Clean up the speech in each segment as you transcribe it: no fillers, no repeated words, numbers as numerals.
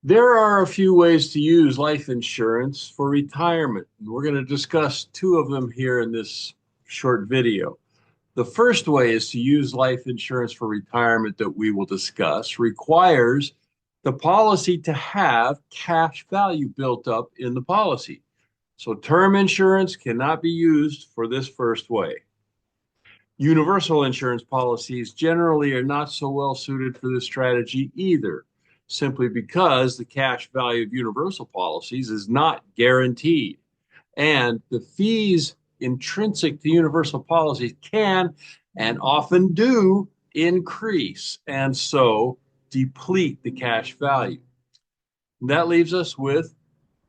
There are a few ways to use life insurance for retirement. We're going to discuss two of them here in this short video. The first way is to use life insurance for retirement that we will discuss requires the policy to have cash value built up in the policy. So term insurance cannot be used for this first way. Universal insurance policies generally are not so well suited for this strategy either, simply because the cash value of universal policies is not guaranteed. And the fees intrinsic to universal policies can and often do increase and so deplete the cash value. And that leaves us with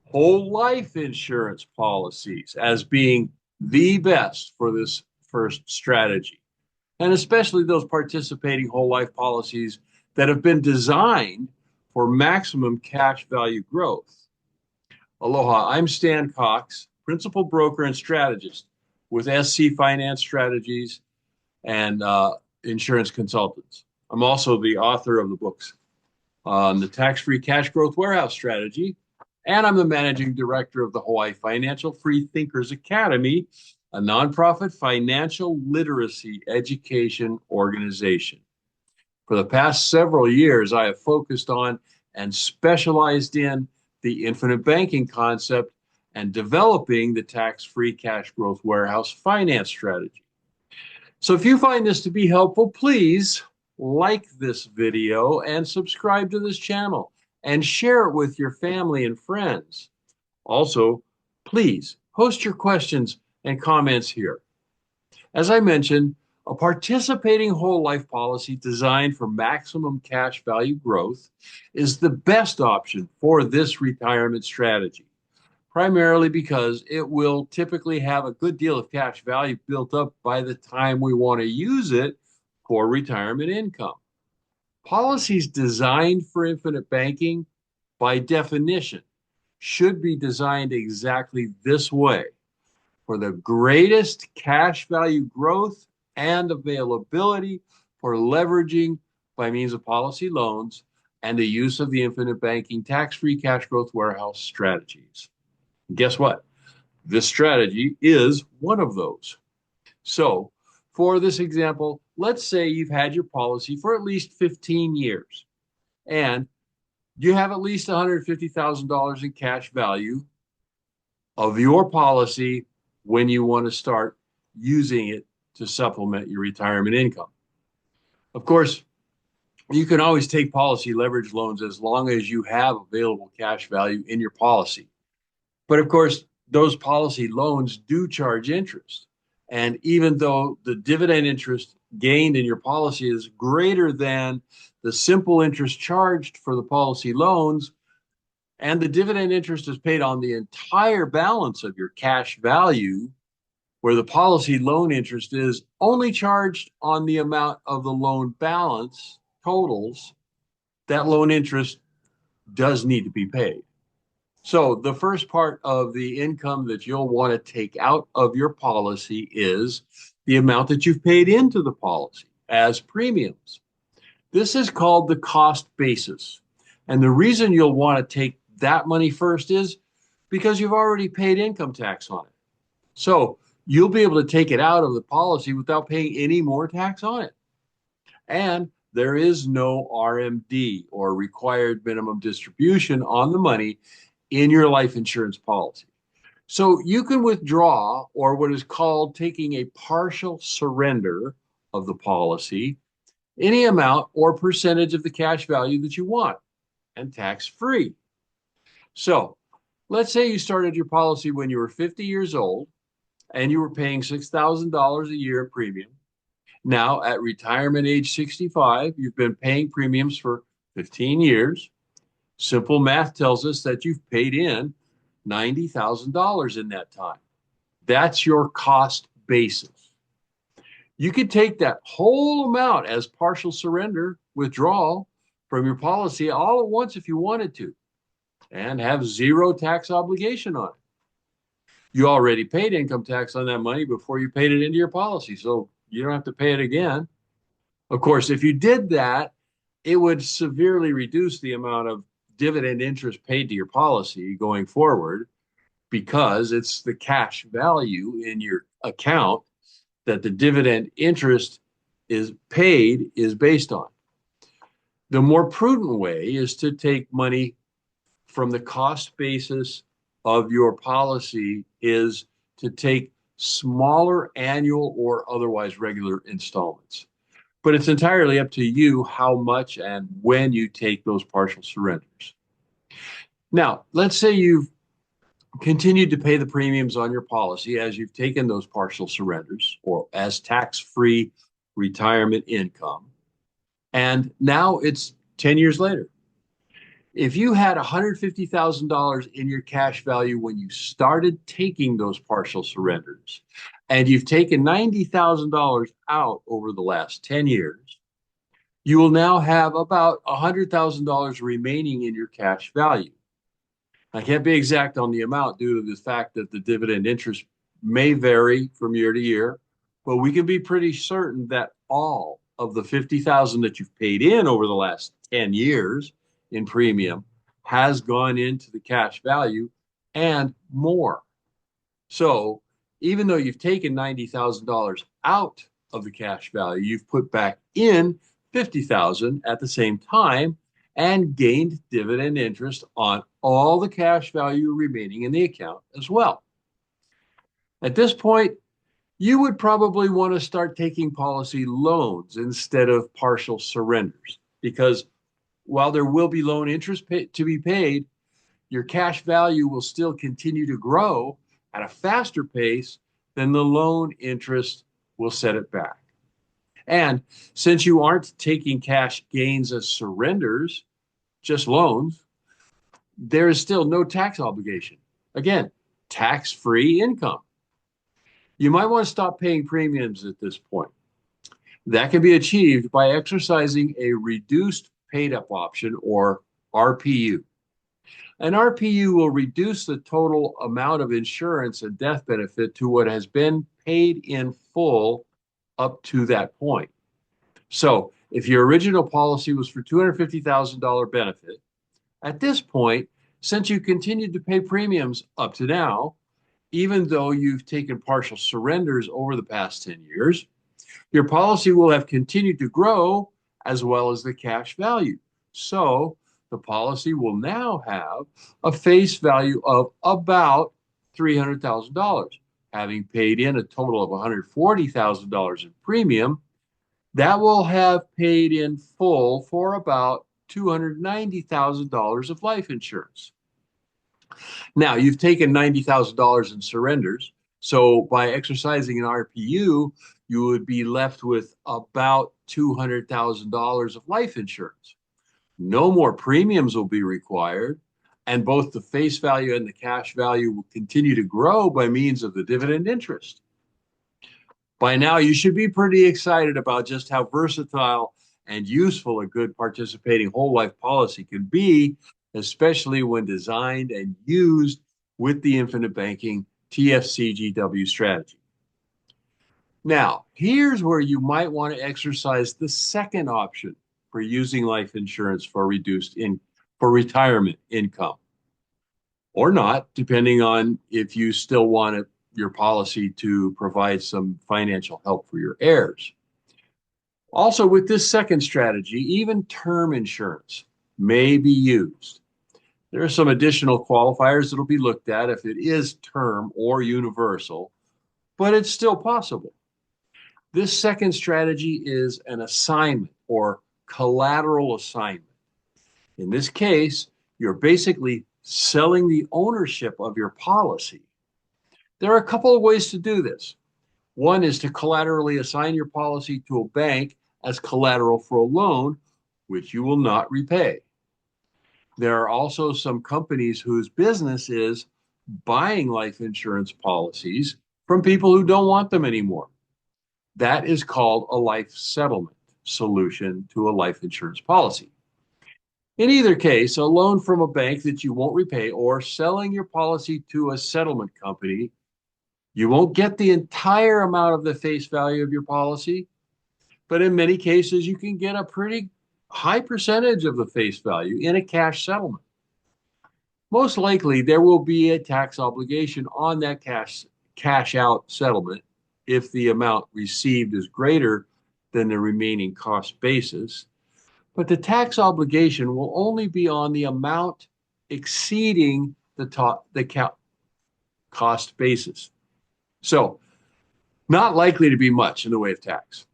whole life insurance policies as being the best for this first strategy, and especially those participating whole life policies that have been designed for maximum cash value growth. Aloha, I'm Stan Cox, principal broker and strategist with SC Finance Strategies and Insurance Consultants. I'm also the author of the books on the tax-free cash growth warehouse strategy, and I'm the managing director of the Hawaii Financial Free Thinkers Academy, a nonprofit financial literacy education organization. For the past several years, I have focused on and specialized in the infinite banking concept and developing the tax-free cash growth warehouse finance strategy. So if you find this to be helpful, please like this video and subscribe to this channel and share it with your family and friends. Also, please post your questions and comments here. As I mentioned, a participating whole life policy designed for maximum cash value growth is the best option for this retirement strategy, primarily because it will typically have a good deal of cash value built up by the time we want to use it for retirement income. Policies designed for infinite banking, by definition, should be designed exactly this way for the greatest cash value growth and availability for leveraging by means of policy loans and the use of the infinite banking tax-free cash growth warehouse strategies. Guess what? This strategy is one of those. So for this example, let's say you've had your policy for at least 15 years and you have at least $150,000 in cash value of your policy when you want to start using it to supplement your retirement income. Of course, you can always take policy leverage loans as long as you have available cash value in your policy. But of course, those policy loans do charge interest. And even though the dividend interest gained in your policy is greater than the simple interest charged for the policy loans, and the dividend interest is paid on the entire balance of your cash value, where the policy loan interest is only charged on the amount of the loan balance totals, that loan interest does need to be paid. So the first part of the income that you'll want to take out of your policy is the amount that you've paid into the policy as premiums. This is called the cost basis. And the reason you'll want to take that money first is because you've already paid income tax on it. So you'll be able to take it out of the policy without paying any more tax on it. And there is no RMD or required minimum distribution on the money in your life insurance policy. So you can withdraw, or what is called taking a partial surrender of the policy, any amount or percentage of the cash value that you want, and tax-free. So let's say you started your policy when you were 50 years old and you were paying $6,000 a year in premium. Now at retirement age 65, you've been paying premiums for 15 years. Simple math tells us that you've paid in $90,000 in that time. That's your cost basis. You could take that whole amount as partial surrender withdrawal from your policy all at once if you wanted to, and have zero tax obligation on it. You already paid income tax on that money before you paid it into your policy, so you don't have to pay it again. Of course, if you did that, it would severely reduce the amount of dividend interest paid to your policy going forward because it's the cash value in your account that the dividend interest is paid is based on. The more prudent way is to take money from the cost basis of your policy is to take smaller annual or otherwise regular installments. But it's entirely up to you how much and when you take those partial surrenders. Now, let's say you've continued to pay the premiums on your policy as you've taken those partial surrenders or as tax-free retirement income. And now it's 10 years later. If you had $150,000 in your cash value when you started taking those partial surrenders, and you've taken $90,000 out over the last 10 years, you will now have about $100,000 remaining in your cash value. I can't be exact on the amount due to the fact that the dividend interest may vary from year to year, but we can be pretty certain that all of the $50,000 that you've paid in over the last 10 years in premium has gone into the cash value and more. So even though you've taken $90,000 out of the cash value, you've put back in $50,000 at the same time and gained dividend interest on all the cash value remaining in the account as well. At this point, you would probably want to start taking policy loans instead of partial surrenders because while there will be loan interest to be paid, your cash value will still continue to grow at a faster pace than the loan interest will set it back. And since you aren't taking cash gains as surrenders, just loans, there is still no tax obligation. Again, tax-free income. You might want to stop paying premiums at this point. That can be achieved by exercising a reduced paid-up option, or RPU. An RPU will reduce the total amount of insurance and death benefit to what has been paid in full up to that point. So if your original policy was for $250,000 benefit, at this point, since you continued to pay premiums up to now, even though you've taken partial surrenders over the past 10 years, your policy will have continued to grow as well as the cash value. So the policy will now have a face value of about $300,000. Having paid in a total of $140,000 in premium, that will have paid in full for about $290,000 of life insurance. Now, you've taken $90,000 in surrenders, so by exercising an RPU, you would be left with about $200,000 of life insurance. No more premiums will be required, and both the face value and the cash value will continue to grow by means of the dividend interest. By now, you should be pretty excited about just how versatile and useful a good participating whole life policy can be, especially when designed and used with the infinite banking TFCGW strategy. Now, here's where you might want to exercise the second option for using life insurance for retirement income, or not, depending on if you still want your policy to provide some financial help for your heirs. Also, with this second strategy, even term insurance may be used. There are some additional qualifiers that will be looked at if it is term or universal, but it's still possible. This second strategy is an assignment or collateral assignment. In this case, you're basically selling the ownership of your policy. There are a couple of ways to do this. One is to collaterally assign your policy to a bank as collateral for a loan, which you will not repay. There are also some companies whose business is buying life insurance policies from people who don't want them anymore. That is called a life settlement solution to a life insurance policy. In either case, a loan from a bank that you won't repay or selling your policy to a settlement company, you won't get the entire amount of the face value of your policy, but in many cases, you can get a pretty high percentage of the face value in a cash settlement. most likely there will be a tax obligation on that cash out settlement if the amount received is greater than the remaining cost basis. But the tax obligation will only be on the amount exceeding the cost basis. So, not likely to be much in the way of tax.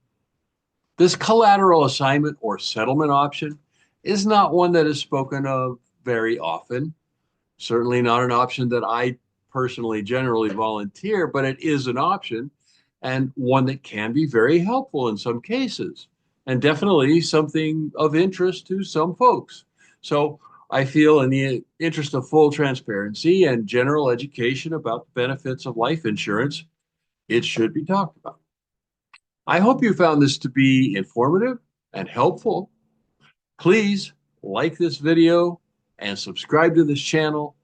This collateral assignment or settlement option is not one that is spoken of very often. Certainly not an option that I personally generally volunteer, but it is an option and one that can be very helpful in some cases and definitely something of interest to some folks. So I feel in the interest of full transparency and general education about the benefits of life insurance, it should be talked about. I hope you found this to be informative and helpful. Please like this video and subscribe to this channel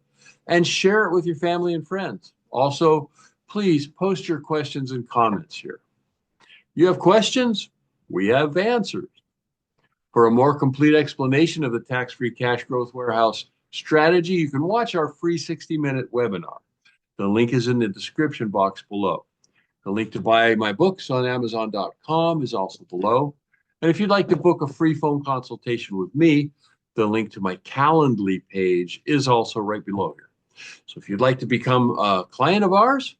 and share it with your family and friends. Also, please post your questions and comments here. You have questions? We have answers. For a more complete explanation of the tax-free cash growth warehouse strategy, you can watch our free 60-minute webinar. The link is in the description box below. The link to buy my books on Amazon.com is also below. And if you'd like to book a free phone consultation with me, the link to my Calendly page is also right below here. So if you'd like to become a client of ours,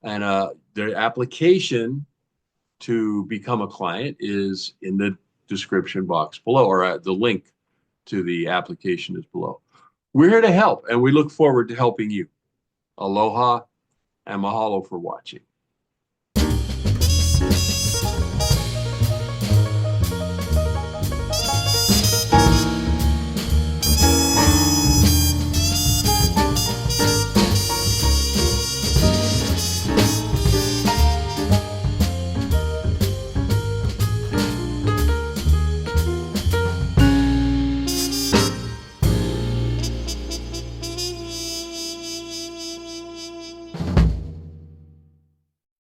and the application to become a client is in the description box below, or the link to the application is below. We're here to help, and we look forward to helping you. Aloha and mahalo for watching.